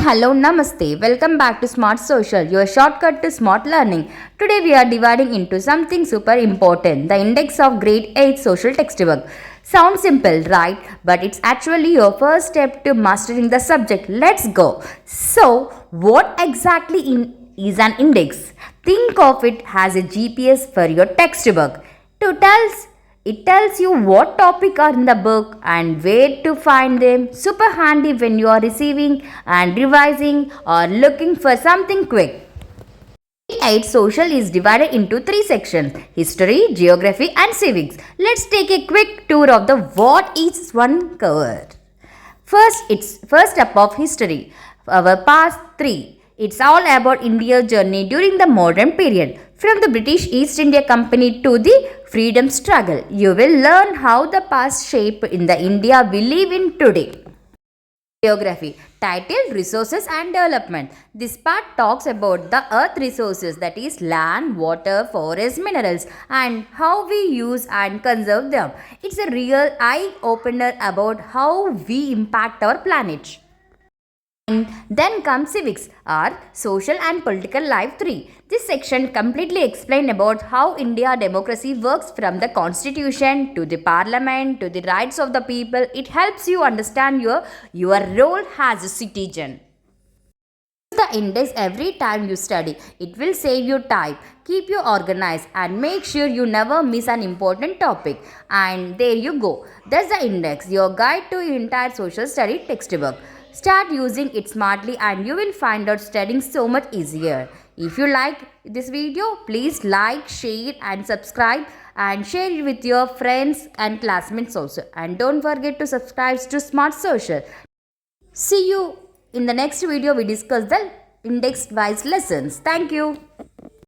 Hello, Namaste. Welcome back to Smart Social, your shortcut to smart learning. Today we are dividing into something super important, the index of grade 8 social textbook. Sounds simple, right? But it's actually your first step to mastering the subject. Let's go. So, what exactly is an index? Think of it as a GPS for your textbook. To tells it tells you what topic are in the book and where to find them. Super handy when you are receiving and revising or looking for something quick. 8 social is divided into 3 sections: history, geography and civics. Let's take a quick tour of the what each one covered. First up of history. Our past 3. It's all about India's journey during the modern period. From the British East India Company to the freedom struggle, you will learn how the past shaped in the India we live in today. Geography titled Resources and Development. This part talks about the earth resources, that is land, water, forests, minerals, and how we use and conserve them. It's a real eye opener about how we impact our planet. And then comes civics, or social and political life 3. This section completely explains about how India democracy works from the constitution to the parliament to the rights of the people. It helps you understand your role as a citizen. Use the index every time you study. It will save you time, keep you organized and make sure you never miss an important topic. And there you go. That's the index, your guide to your entire social study textbook. Start using it smartly and you will find out studying so much easier. If you like this video, please like, share and subscribe and share it with your friends and classmates also. And don't forget to subscribe to Smart Social. See you in the next video. We discuss the index wise lessons. Thank you.